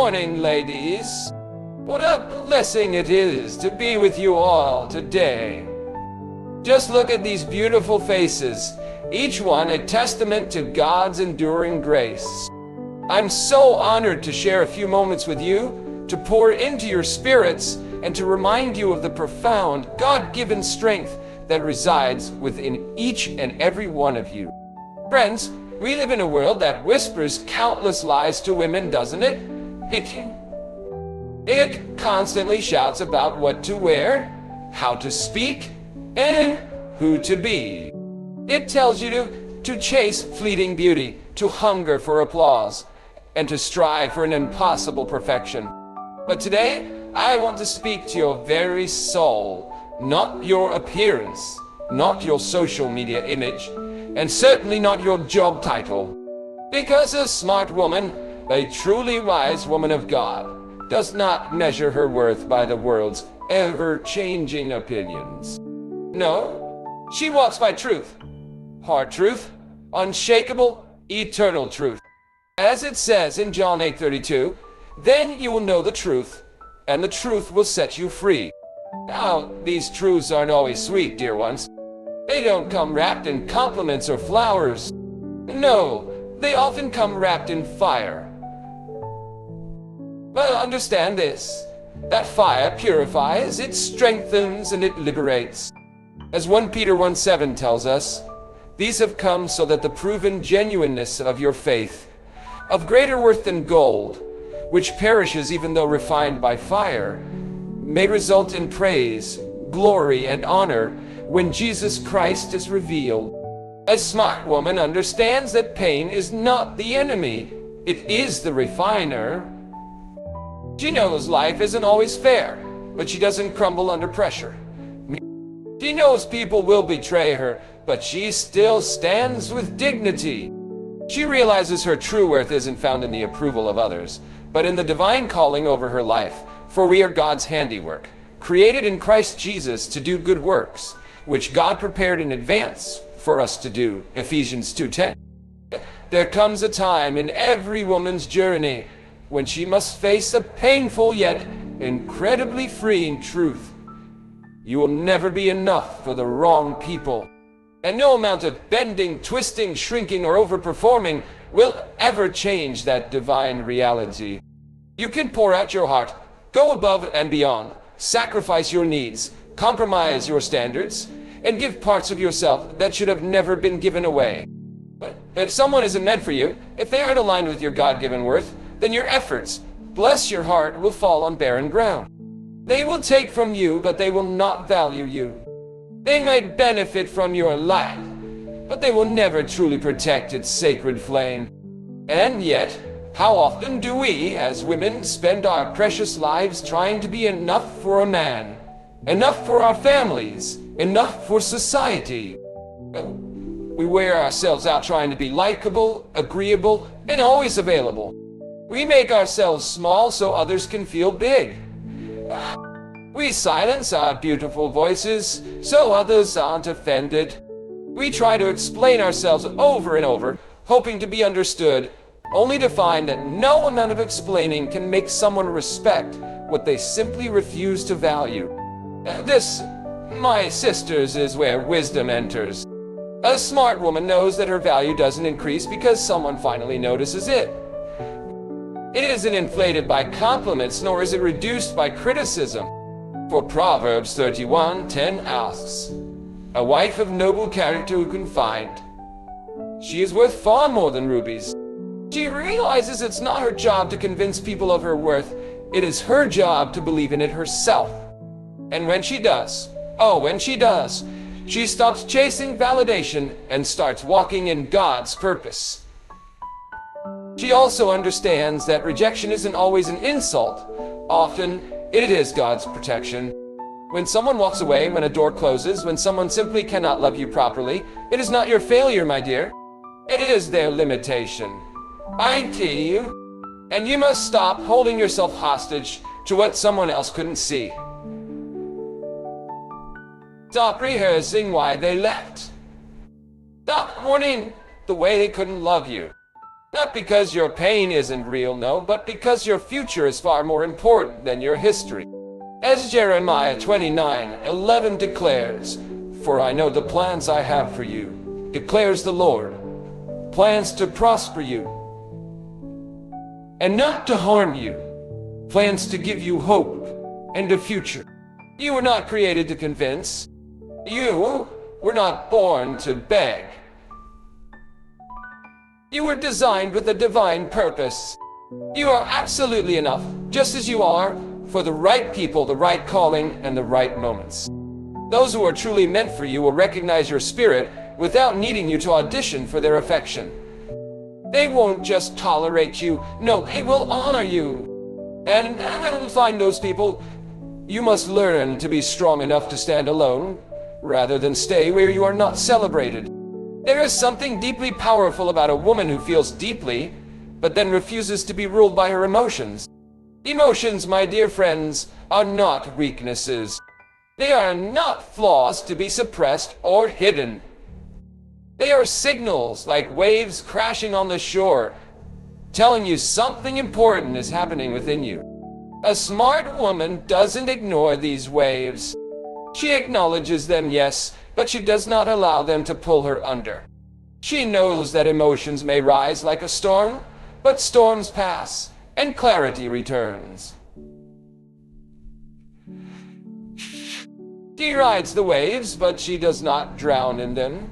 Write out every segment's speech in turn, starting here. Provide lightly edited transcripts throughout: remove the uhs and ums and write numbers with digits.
morning, ladies. What a blessing it is to be with you all today. Just look at these beautiful faces, each one a testament to God's enduring grace. I'm so honored to share a few moments with you, to pour into your spirits, and to remind you of the profound, God-given strength that resides within each and every one of you. Friends, we live in a world that whispers countless lies to women, doesn't it? It constantly shouts about what to wear, how to speak, and who to be. It tells you to chase fleeting beauty, to hunger for applause, and to strive for an impossible perfection. But today, I want to speak to your very soul, not your appearance, not your social media image, and certainly not your job title. Because a smart woman, a truly wise woman of God, does not measure her worth by the world's ever-changing opinions. No, she walks by truth, hard truth, unshakable, eternal truth. As it says in John 8:32, then you will know the truth, and the truth will set you free. Now, these truths aren't always sweet, dear ones. They don't come wrapped in compliments or flowers. No, they often come wrapped in fire. But understand this, that fire purifies, it strengthens, and it liberates. As 1 Peter 1:7 tells us, these have come so that the proven genuineness of your faith, of greater worth than gold, which perishes even though refined by fire, may result in praise, glory, and honor when Jesus Christ is revealed. A smart woman understands that pain is not the enemy, it is the refiner. She knows life isn't always fair, but she doesn't crumble under pressure. She knows people will betray her, but she still stands with dignity. She realizes her true worth isn't found in the approval of others, but in the divine calling over her life, for we are God's handiwork, created in Christ Jesus to do good works, which God prepared in advance for us to do, Ephesians 2:10. There comes a time in every woman's journey when she must face a painful yet incredibly freeing truth. You will never be enough for the wrong people. And no amount of bending, twisting, shrinking, or overperforming will ever change that divine reality. You can pour out your heart, go above and beyond, sacrifice your needs, compromise your standards, and give parts of yourself that should have never been given away. But if someone isn't meant for you, if they aren't aligned with your God-given worth, then your efforts, bless your heart, will fall on barren ground. They will take from you, but they will not value you. They might benefit from your light, but they will never truly protect its sacred flame. And yet, how often do we, as women, spend our precious lives trying to be enough for a man, enough for our families, enough for society? We wear ourselves out trying to be likable, agreeable, and always available. We make ourselves small so others can feel big. We silence our beautiful voices so others aren't offended. We try to explain ourselves over and over, hoping to be understood, only to find that no amount of explaining can make someone respect what they simply refuse to value. This, my sisters, is where wisdom enters. A smart woman knows that her value doesn't increase because someone finally notices it. It isn't inflated by compliments, nor is it reduced by criticism. For Proverbs 31:10 asks, a wife of noble character who can find? She is worth far more than rubies. She realizes it's not her job to convince people of her worth. It is her job to believe in it herself. And when she does, she stops chasing validation and starts walking in God's purpose. She also understands that rejection isn't always an insult. Often, it is God's protection. When someone walks away, when a door closes, when someone simply cannot love you properly, it is not your failure, my dear. It is their limitation. I tell you, and you must stop holding yourself hostage to what someone else couldn't see. Stop rehearsing why they left. Stop mourning the way they couldn't love you. Not because your pain isn't real, no, but because your future is far more important than your history. As Jeremiah 29:11 declares, "For I know the plans I have for you, declares the Lord, plans to prosper you and not to harm you, plans to give you hope and a future." You were not created to convince. You were not born to beg. You were designed with a divine purpose. You are absolutely enough, just as you are, for the right people, the right calling, and the right moments. Those who are truly meant for you will recognize your spirit without needing you to audition for their affection. They won't just tolerate you, no, they will honor you. And to find those people, you must learn to be strong enough to stand alone, rather than stay where you are not celebrated. There is something deeply powerful about a woman who feels deeply, but then refuses to be ruled by her emotions. Emotions, my dear friends, are not weaknesses. They are not flaws to be suppressed or hidden. They are signals like waves crashing on the shore, telling you something important is happening within you. A smart woman doesn't ignore these waves. She acknowledges them, yes, but she does not allow them to pull her under. She knows that emotions may rise like a storm, but storms pass and clarity returns. She rides the waves, but she does not drown in them.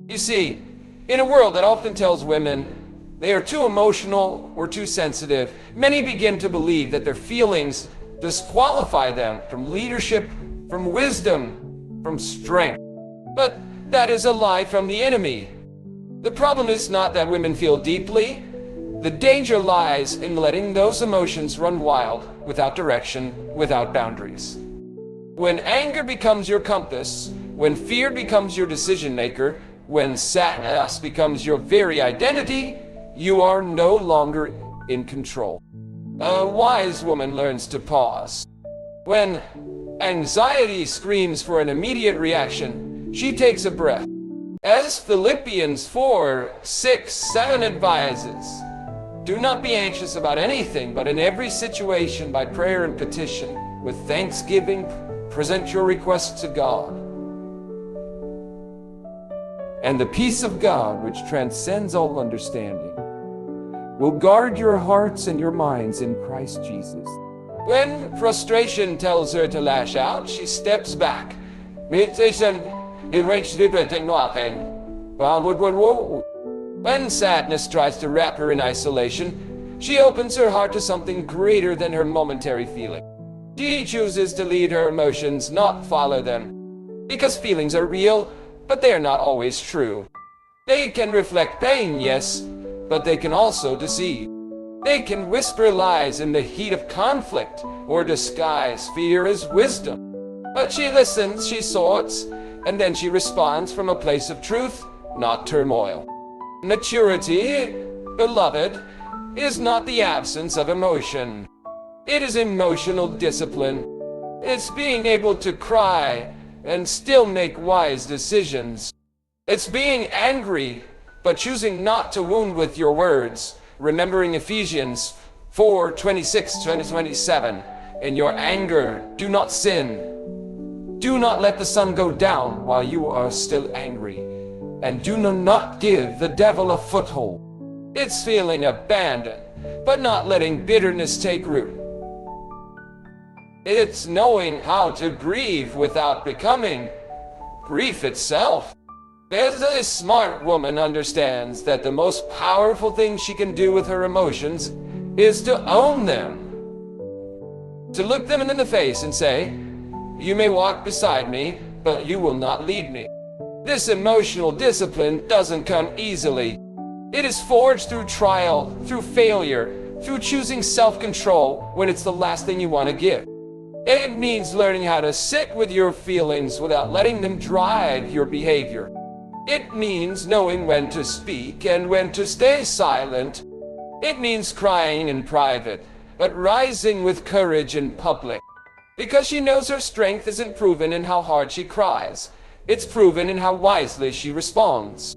You see, in a world that often tells women they are too emotional or too sensitive, many begin to believe that their feelings disqualify them from leadership, from wisdom, from strength. But that is a lie from the enemy. The problem is not that women feel deeply. The danger lies in letting those emotions run wild, without direction, without boundaries. When anger becomes your compass, when fear becomes your decision maker, when sadness becomes your very identity, you are no longer in control. A wise woman learns to pause. When anxiety screams for an immediate reaction, she takes a breath. As Philippians 4:6-7 advises, do not be anxious about anything, but in every situation by prayer and petition, with thanksgiving, present your requests to God. And the peace of God, which transcends all understanding, will guard your hearts and your minds in Christ Jesus. When frustration tells her to lash out, she steps back. When sadness tries to wrap her in isolation, she opens her heart to something greater than her momentary feeling. She chooses to lead her emotions, not follow them. Because feelings are real, but they are not always true. They can reflect pain, yes, but they can also deceive. They can whisper lies in the heat of conflict, or disguise fear as wisdom. But she listens, she sorts, and then she responds from a place of truth, not turmoil. Maturity, beloved, is not the absence of emotion. It is emotional discipline. It's being able to cry and still make wise decisions. It's being angry, but choosing not to wound with your words, remembering Ephesians 4:26-27. In your anger, do not sin. Do not let the sun go down while you are still angry, and do not give the devil a foothold. It's feeling abandoned, but not letting bitterness take root. It's knowing how to grieve without becoming grief itself. As a smart woman understands that the most powerful thing she can do with her emotions is to own them. To look them in the face and say, you may walk beside me, but you will not lead me. This emotional discipline doesn't come easily. It is forged through trial, through failure, through choosing self-control when it's the last thing you want to give. It means learning how to sit with your feelings without letting them drive your behavior. It means knowing when to speak and when to stay silent. It means crying in private, but rising with courage in public. Because she knows her strength isn't proven in how hard she cries. It's proven in how wisely she responds.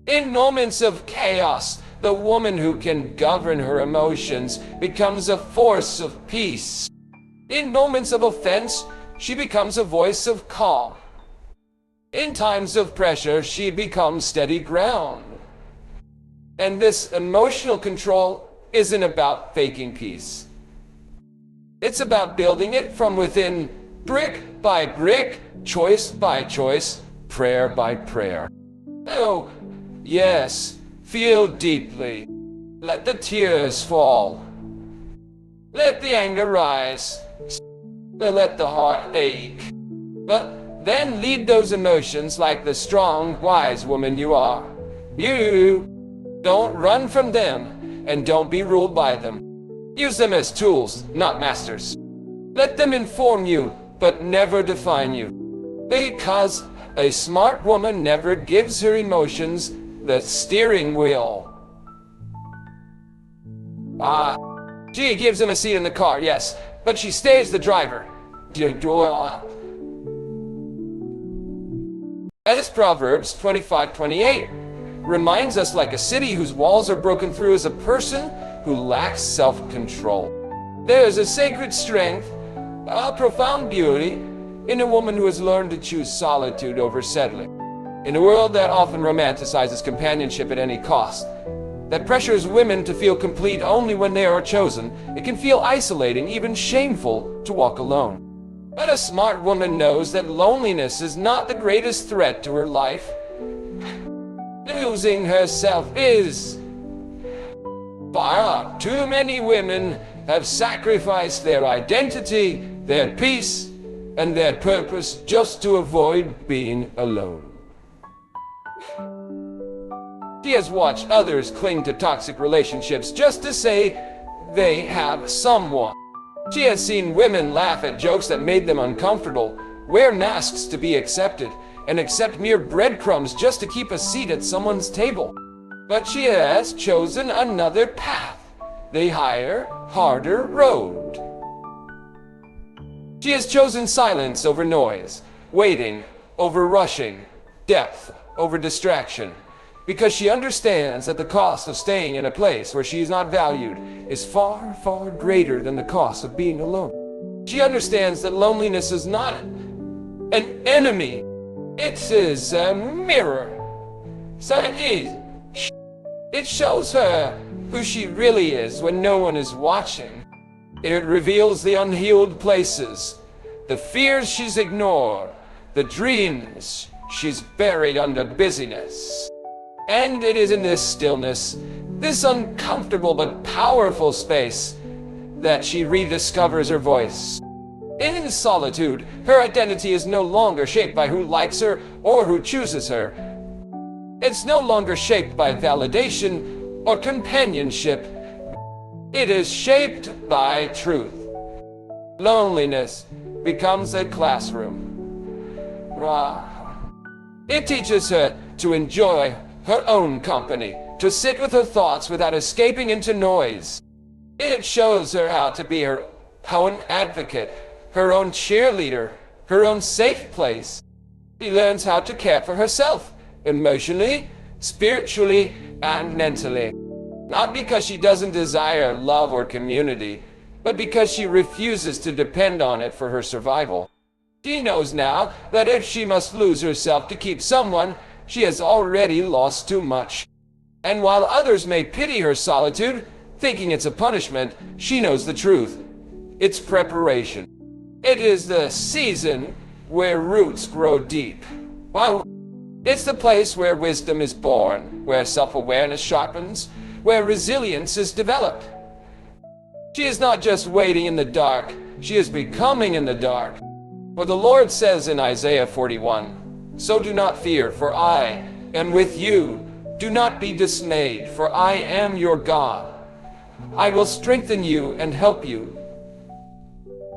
In moments of chaos, The woman who can govern her emotions becomes a force of peace. In moments of offense, she becomes a voice of calm. In times of pressure, she becomes steady ground. And this emotional control isn't about faking peace. It's about building it from within, brick by brick, choice by choice, prayer by prayer. Oh, yes, feel deeply. Let the tears fall. Let the anger rise. Let the heart ache. But then lead those emotions like the strong, wise woman you are. You don't run from them, and don't be ruled by them. Use them as tools, not masters. Let them inform you, but never define you. Because a smart woman never gives her emotions the steering wheel. She gives him a seat in the car, yes, but she stays the driver. As Proverbs 25:28 reminds us, like a city whose walls are broken through is a person who lacks self-control. There is a sacred strength, a profound beauty, in a woman who has learned to choose solitude over settling. In a world that often romanticizes companionship at any cost, that pressures women to feel complete only when they are chosen, it can feel isolating, even shameful, to walk alone. But a smart woman knows that loneliness is not the greatest threat to her life. Losing herself is. Far too many women have sacrificed their identity, their peace, and their purpose just to avoid being alone. She has watched others cling to toxic relationships just to say they have someone. She has seen women laugh at jokes that made them uncomfortable, wear masks to be accepted, and accept mere breadcrumbs just to keep a seat at someone's table. But she has chosen another path, the higher, harder road. She has chosen silence over noise, waiting over rushing, depth over distraction, because she understands that the cost of staying in a place where she is not valued is far, far greater than the cost of being alone. She understands that loneliness is not an enemy, it is a mirror. So it shows her who she really is when no one is watching. It reveals the unhealed places, the fears she's ignored, the dreams she's buried under busyness. And it is in this stillness, this uncomfortable but powerful space, that she rediscovers her voice. In solitude, her identity is no longer shaped by who likes her or who chooses her. It's no longer shaped by validation or companionship. It is shaped by truth. Loneliness becomes a classroom. It teaches her to enjoy her own company, to sit with her thoughts without escaping into noise. It shows her how to be her own advocate, her own cheerleader, her own safe place. She learns how to care for herself, emotionally, spiritually, and mentally. Not because she doesn't desire love or community, but because she refuses to depend on it for her survival. She knows now that if she must lose herself to keep someone, she has already lost too much. And while others may pity her solitude, thinking it's a punishment, she knows the truth. It's preparation. It is the season where roots grow deep. Well, it's the place where wisdom is born, where self-awareness sharpens, where resilience is developed. She is not just waiting in the dark, she is becoming in the dark. For the Lord says in Isaiah 41, "So do not fear, for I am with you. Do not be dismayed, for I am your God. I will strengthen you and help you.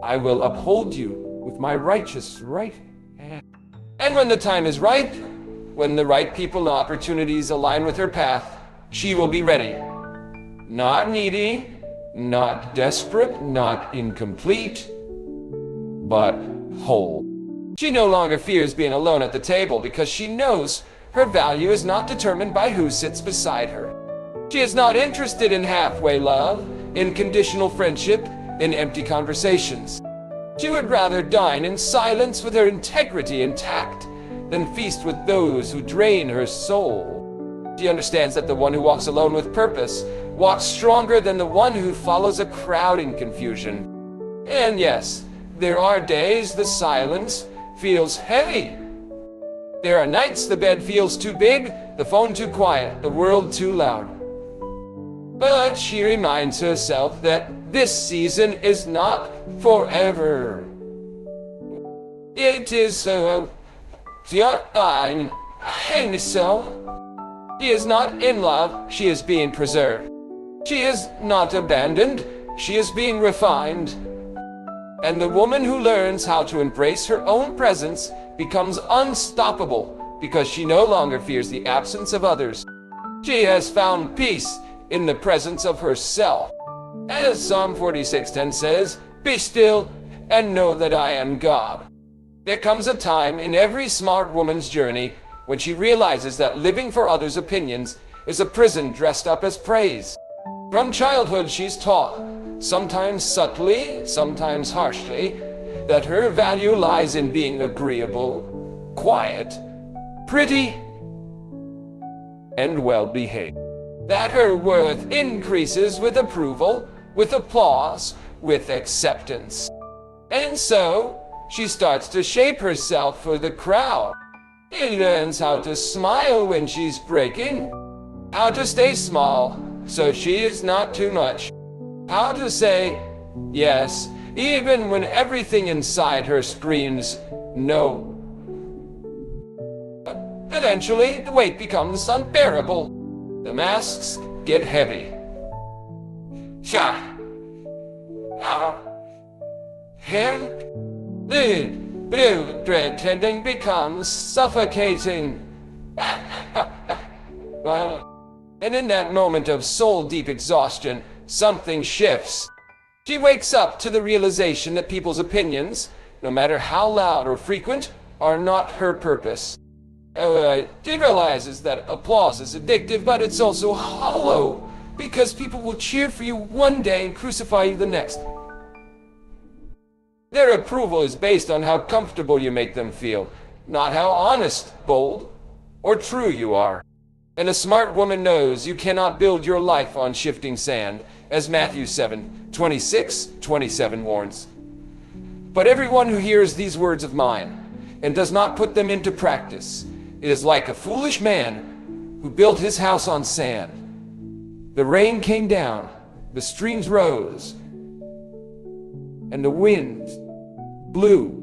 I will uphold you with my righteous right hand." And when the time is right, when the right people and opportunities align with her path, she will be ready. Not needy, not desperate, not incomplete, but whole. She no longer fears being alone at the table because she knows her value is not determined by who sits beside her. She is not interested in halfway love, in conditional friendship, in empty conversations. She would rather dine in silence with her integrity intact than feast with those who drain her soul. She understands that the one who walks alone with purpose walks stronger than the one who follows a crowd in confusion. And yes, there are days the silence feels heavy. There are nights the bed feels too big, the phone too quiet, the world too loud. But she reminds herself that this season is not forever. It is so. She is not in love, she is being preserved. She is not abandoned, she is being refined. And the woman who learns how to embrace her own presence becomes unstoppable because she no longer fears the absence of others. She has found peace in the presence of herself. As Psalm 46:10 says, "Be still and know that I am God." There comes a time in every smart woman's journey when she realizes that living for others' opinions is a prison dressed up as praise. From childhood, she's taught, sometimes subtly, sometimes harshly, that her value lies in being agreeable, quiet, pretty, and well-behaved. That her worth increases with approval, with applause, with acceptance. And so, she starts to shape herself for the crowd. She learns how to smile when she's breaking, how to stay small so she is not too much, how to say yes even when everything inside her screams no. But eventually, the weight becomes unbearable. The masks get heavy. The blue dread tending becomes suffocating. And in that moment of soul-deep exhaustion, something shifts. She wakes up to the realization that people's opinions, no matter how loud or frequent, are not her purpose. She realizes that applause is addictive, but it's also hollow, because people will cheer for you one day and crucify you the next. Their approval is based on how comfortable you make them feel, not how honest, bold, or true you are. And a smart woman knows you cannot build your life on shifting sand, as Matthew 7:26-27 warns. But everyone who hears these words of mine and does not put them into practice is like a foolish man who built his house on sand. The rain came down, the streams rose, and the wind blew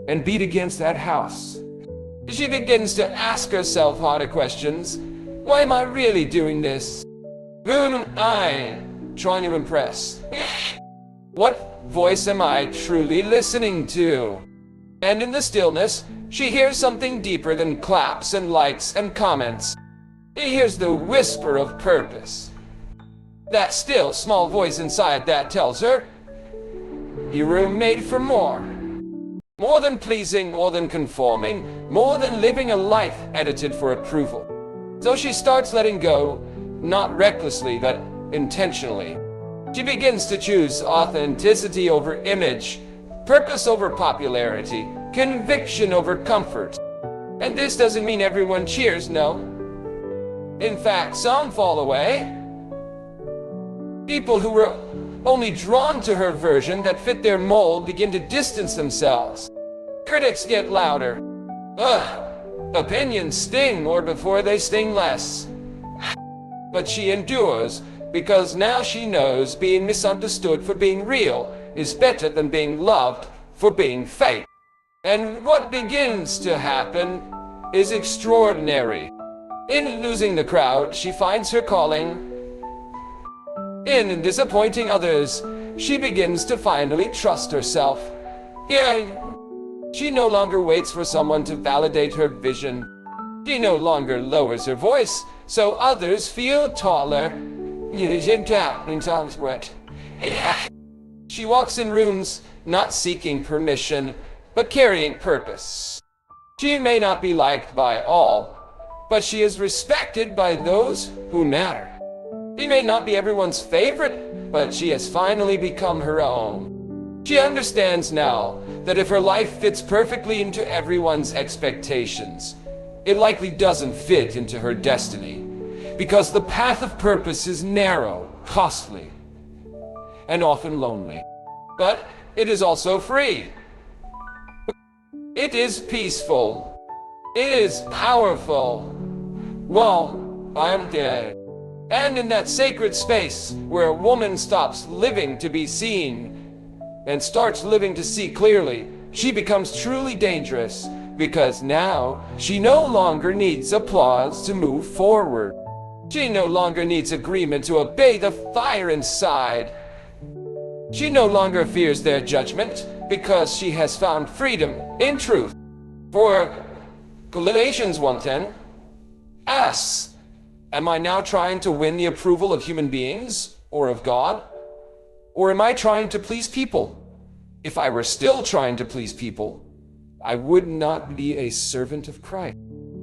and beat against that house. She begins to ask herself harder questions. Why am I really doing this? Whom am I trying to impress? What voice am I truly listening to? And in the stillness, she hears something deeper than claps and likes and comments. She hears the whisper of purpose. That still small voice inside that tells her, you were made for more. More than pleasing, more than conforming, more than living a life edited for approval. So she starts letting go, not recklessly, but intentionally. She begins to choose authenticity over image, purpose over popularity, conviction over comfort. And this doesn't mean everyone cheers, no. In fact, some fall away. People who were only drawn to her version that fit their mold begin to distance themselves. Critics get louder. Opinions sting more before they sting less. But she endures because now she knows being misunderstood for being real is better than being loved for being fake. And what begins to happen is extraordinary. In losing the crowd, she finds her calling. In disappointing others, she begins to finally trust herself. She no longer waits for someone to validate her vision. She no longer lowers her voice, so others feel taller. She walks in rooms, not seeking permission, but carrying purpose. She may not be liked by all, but she is respected by those who matter. She may not be everyone's favorite, but she has finally become her own. She understands now that if her life fits perfectly into everyone's expectations, it likely doesn't fit into her destiny, because the path of purpose is narrow, costly, and often lonely. But it is also free. It is peaceful. It is powerful. Well, I'm dead. And in that sacred space where a woman stops living to be seen and starts living to see clearly, she becomes truly dangerous, because now she no longer needs applause to move forward. She no longer needs agreement to obey the fire inside. She no longer fears their judgment, because she has found freedom in truth. For Galatians 1:10 asks, am I now trying to win the approval of human beings or of God? Or am I trying to please people? If I were still trying to please people, I would not be a servant of Christ.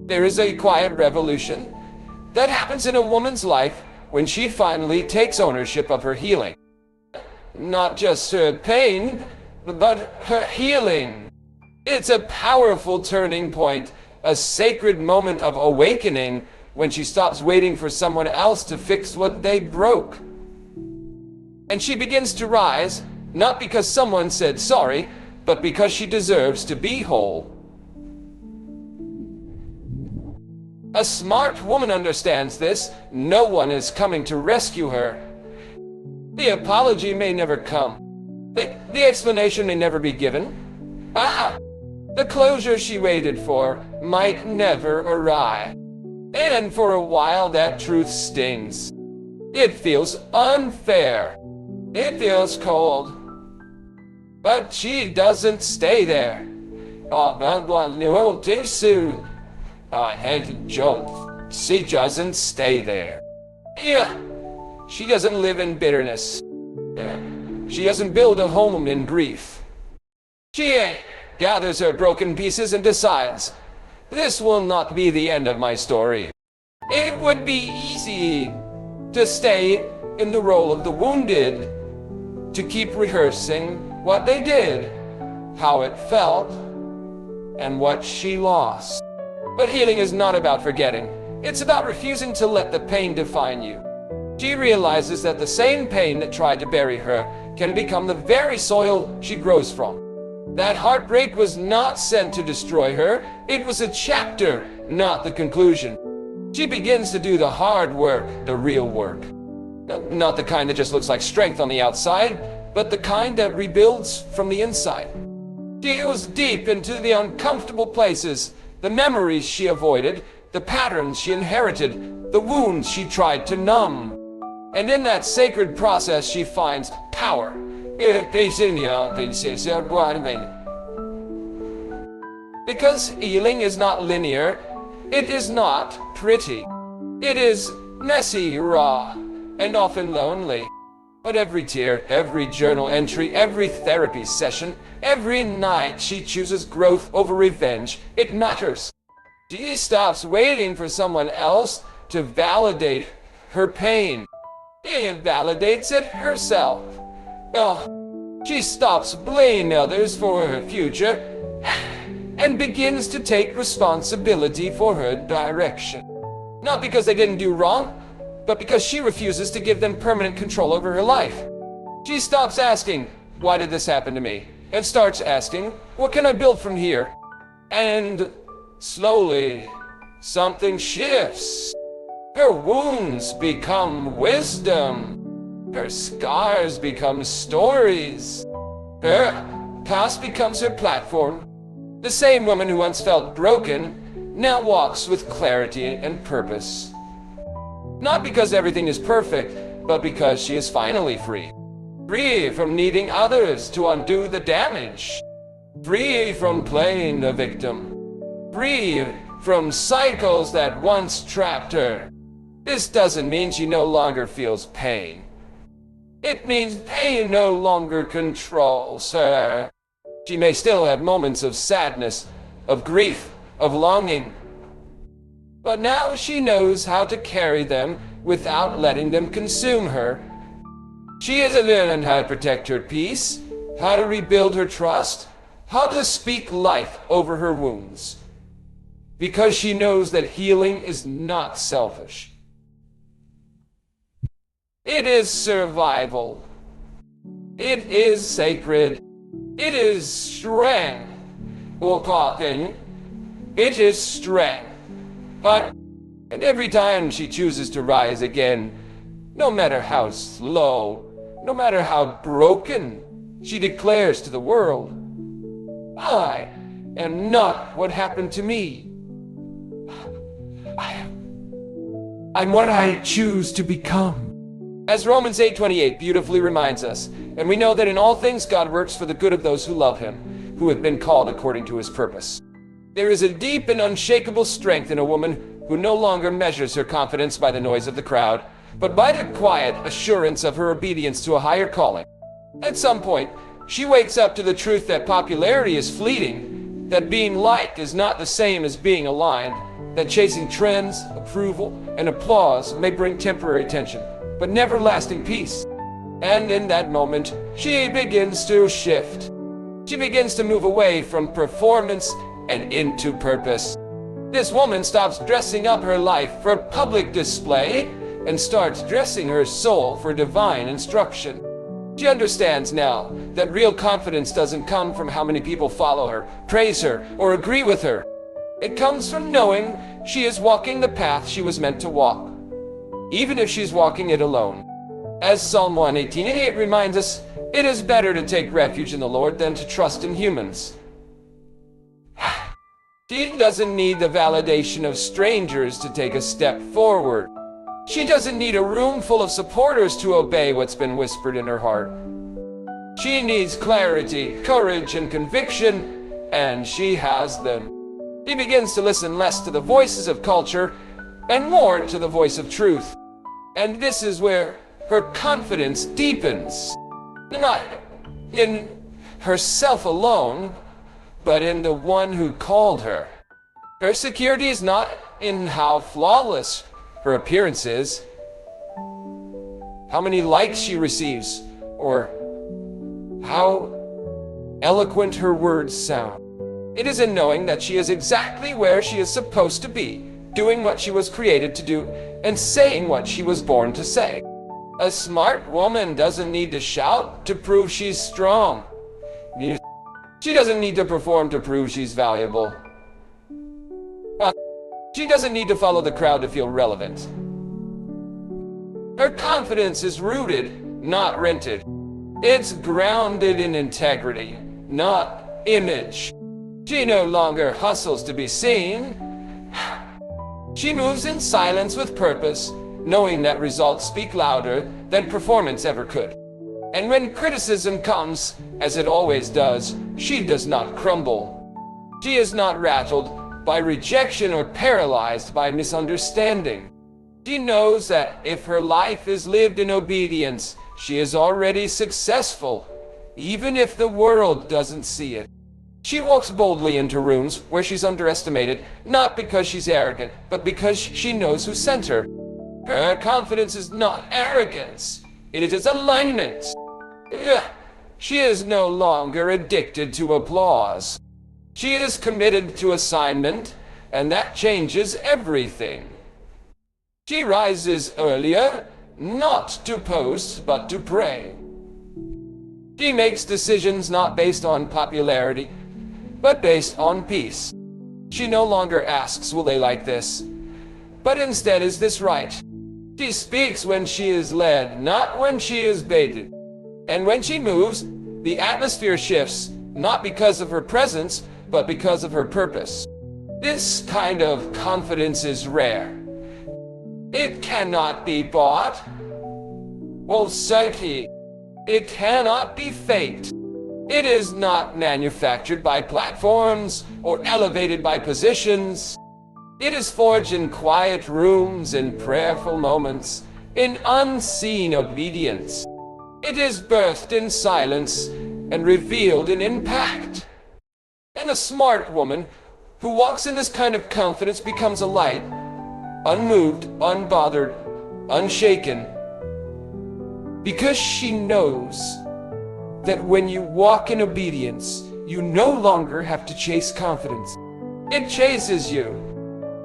There is a quiet revolution that happens in a woman's life when she finally takes ownership of her healing. Not just her pain, but her healing. It's a powerful turning point, a sacred moment of awakening, when she stops waiting for someone else to fix what they broke. And she begins to rise, not because someone said sorry, but because she deserves to be whole. A smart woman understands this. No one is coming to rescue her. The apology may never come. The explanation may never be given. The closure she waited for might never arrive. And for a while that truth stings. It feels unfair. It feels cold. But she doesn't stay there. She doesn't stay there. She doesn't live in bitterness. She doesn't build a home in grief. She gathers her broken pieces and decides, this will not be the end of my story. It would be easy to stay in the role of the wounded, to keep rehearsing what they did, how it felt, and what she lost. But healing is not about forgetting. It's about refusing to let the pain define you. She realizes that the same pain that tried to bury her can become the very soil she grows from. That heartbreak was not sent to destroy her. It was a chapter, not the conclusion. She begins to do the hard work, the real work. Not the kind that just looks like strength on the outside, but the kind that rebuilds from the inside. She goes deep into the uncomfortable places, the memories she avoided, the patterns she inherited, the wounds she tried to numb. And in that sacred process, she finds power. Because healing is not linear, it is not pretty. It is messy, raw, and often lonely. But every tear, every journal entry, every therapy session, every night she chooses growth over revenge, it matters. She stops waiting for someone else to validate her pain. She validates it herself. She stops blaming others for her future and begins to take responsibility for her direction. Not because they didn't do wrong, but because she refuses to give them permanent control over her life. She stops asking, why did this happen to me? And starts asking, what can I build from here? And slowly, something shifts. Her wounds become wisdom. Her scars become stories. Her past becomes her platform. The same woman who once felt broken now walks with clarity and purpose. Not because everything is perfect, but because she is finally free. Free from needing others to undo the damage. Free from playing the victim. Free from cycles that once trapped her. This doesn't mean she no longer feels pain. It means pain no longer controls her. She may still have moments of sadness, of grief, of longing. But now she knows how to carry them without letting them consume her. She has learned how to protect her peace, how to rebuild her trust, how to speak life over her wounds. Because she knows that healing is not selfish. It is survival. It is sacred. It is strength. It is strength. And every time she chooses to rise again, no matter how slow, no matter how broken, she declares to the world, I am not what happened to me. I'm what I choose to become. As Romans 8:28 beautifully reminds us, and we know that in all things God works for the good of those who love him, who have been called according to his purpose. There is a deep and unshakable strength in a woman who no longer measures her confidence by the noise of the crowd, but by the quiet assurance of her obedience to a higher calling. At some point, she wakes up to the truth that popularity is fleeting, that being liked is not the same as being aligned, that chasing trends, approval, and applause may bring temporary attention, but never lasting peace. And in that moment, she begins to shift. She begins to move away from performance and into purpose. This woman stops dressing up her life for public display and starts dressing her soul for divine instruction. She understands now that real confidence doesn't come from how many people follow her, praise her, or agree with her. It comes from knowing she is walking the path she was meant to walk, even if she's walking it alone. As Psalm 118:8 reminds us, it is better to take refuge in the Lord than to trust in humans. She doesn't need the validation of strangers to take a step forward. She doesn't need a room full of supporters to obey what's been whispered in her heart. She needs clarity, courage, and conviction, and she has them. She begins to listen less to the voices of culture and more to the voice of truth. And this is where her confidence deepens. Not in herself alone, but in the one who called her. Her security is not in how flawless her appearance is, how many likes she receives, or how eloquent her words sound. It is in knowing that she is exactly where she is supposed to be, doing what she was created to do, and saying what she was born to say. A smart woman doesn't need to shout to prove she's strong. She doesn't need to perform to prove she's valuable. She doesn't need to follow the crowd to feel relevant. Her confidence is rooted, not rented. It's grounded in integrity, not image. She no longer hustles to be seen. She moves in silence with purpose, knowing that results speak louder than performance ever could. And when criticism comes, as it always does, she does not crumble. She is not rattled by rejection or paralyzed by misunderstanding. She knows that if her life is lived in obedience, she is already successful, even if the world doesn't see it. She walks boldly into rooms where she's underestimated, not because she's arrogant, but because she knows who sent her. Her confidence is not arrogance. It is alignment. She is no longer addicted to applause. She is committed to assignment, and that changes everything. She rises earlier, not to post, but to pray. She makes decisions not based on popularity, but based on peace. She no longer asks, will they like this? But instead, is this right? She speaks when she is led, not when she is baited. And when she moves, the atmosphere shifts, not because of her presence, but because of her purpose. This kind of confidence is rare. It cannot be bought. Well, certainly, it cannot be faked. It is not manufactured by platforms or elevated by positions. It is forged in quiet rooms, in prayerful moments, in unseen obedience. It is birthed in silence and revealed in impact. And a smart woman who walks in this kind of confidence becomes a light, unmoved, unbothered unshaken, because she knows that when you walk in obedience, you no longer have to chase confidence. It chases you.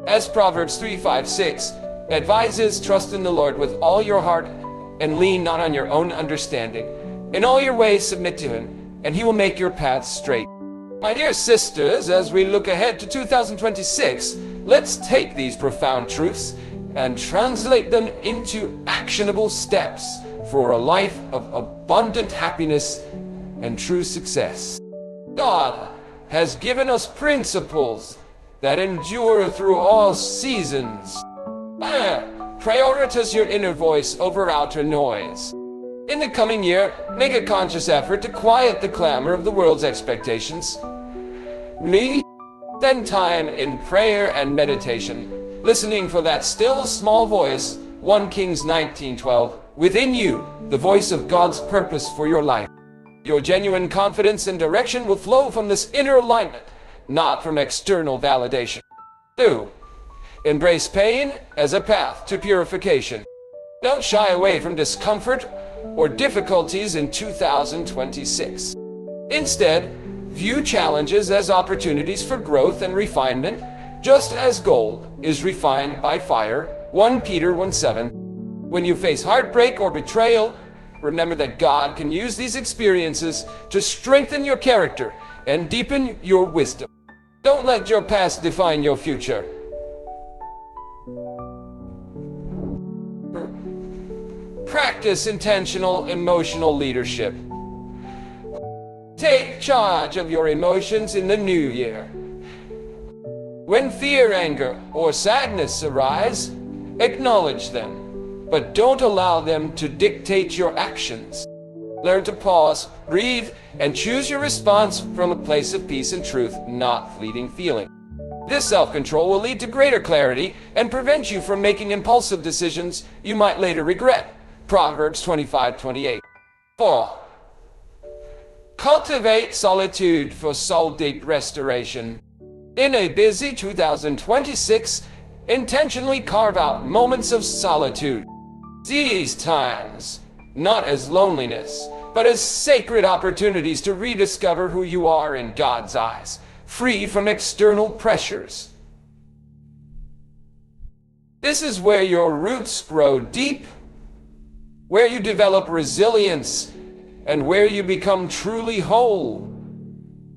As Proverbs 3:5-6 advises, trust in the Lord with all your heart and lean not on your own understanding. In all your ways submit to him, and he will make your paths straight. My dear sisters, as we look ahead to 2026, let's take these profound truths and translate them into actionable steps for a life of abundant happiness and true success. God has given us principles that endure through all seasons. Prioritize your inner voice over outer noise. In the coming year, make a conscious effort to quiet the clamor of the world's expectations. Spend time in prayer and meditation, listening for that still small voice, 1 Kings 19:12, within you, the voice of God's purpose for your life. Your genuine confidence and direction will flow from this inner alignment, not from external validation. 2. Embrace pain as a path to purification. Don't shy away from discomfort or difficulties in 2026. Instead, view challenges as opportunities for growth and refinement, just as gold is refined by fire, 1 Peter 1:7. When you face heartbreak or betrayal, remember that God can use these experiences to strengthen your character and deepen your wisdom. Don't let your past define your future. Practice intentional emotional leadership. Take charge of your emotions in the new year. When fear, anger, or sadness arise, acknowledge them, but don't allow them to dictate your actions. Learn to pause, breathe, and choose your response from a place of peace and truth, not fleeting feeling. This self-control will lead to greater clarity and prevent you from making impulsive decisions you might later regret. Proverbs 25:28. 4. Cultivate solitude for soul-deep restoration. In a busy 2026, intentionally carve out moments of solitude. These times, not as loneliness, but as sacred opportunities to rediscover who you are in God's eyes, free from external pressures. This is where your roots grow deep, where you develop resilience, and where you become truly whole,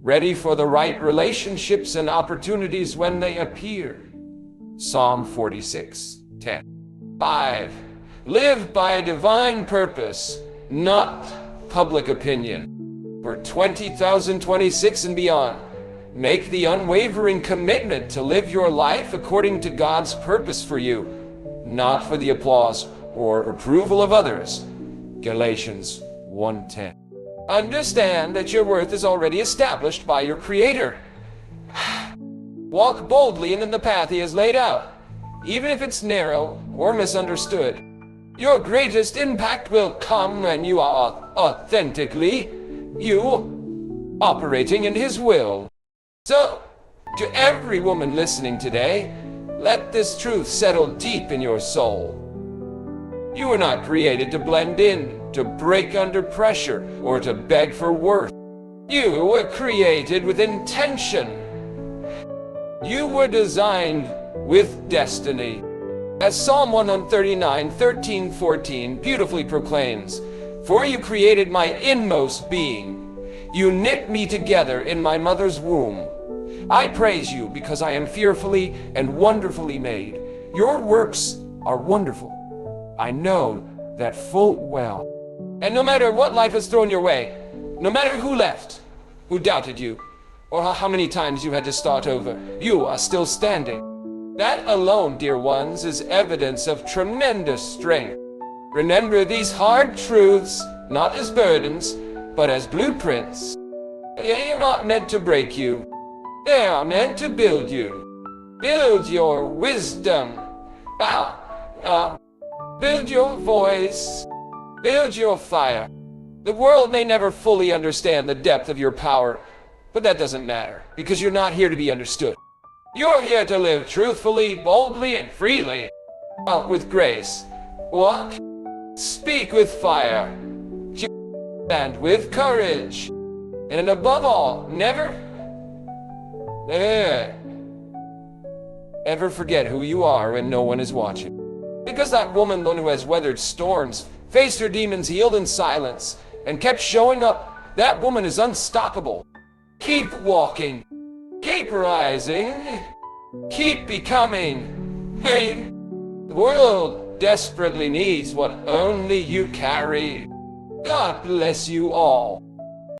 ready for the right relationships and opportunities when they appear. Psalm 46:10. 5. Live by a divine purpose, not public opinion. For 2026 and beyond, make the unwavering commitment to live your life according to God's purpose for you, not for the applause or approval of others. Galatians 1:10. Understand that your worth is already established by your Creator. Walk boldly in the path He has laid out, even if it's narrow or misunderstood. Your greatest impact will come when you are authentically you, operating in His will. So, to every woman listening today, let this truth settle deep in your soul. You were not created to blend in, to break under pressure, or to beg for worth. You were created with intention. You were designed with destiny. As Psalm 139:13-14 beautifully proclaims, "For you created my inmost being. You knit me together in my mother's womb. I praise you because I am fearfully and wonderfully made. Your works are wonderful. I know that full well." And no matter what life has thrown your way, no matter who left, who doubted you, or how many times you had to start over, you are still standing. That alone, dear ones, is evidence of tremendous strength. Remember these hard truths, not as burdens, but as blueprints. They are not meant to break you. They are meant to build you. Build your wisdom. Build your voice. Build your fire. The world may never fully understand the depth of your power, but that doesn't matter, because you're not here to be understood. You're here to live truthfully, boldly, and freely. With grace, Walk. Speak with fire. And with courage. And above all, never ever forget who you are when no one is watching. Because that woman who has weathered storms, faced her demons healed in silence, and kept showing up, that woman is unstoppable. Keep walking. Keep rising. Keep becoming. Hey, the world desperately needs what only you carry. God bless you all.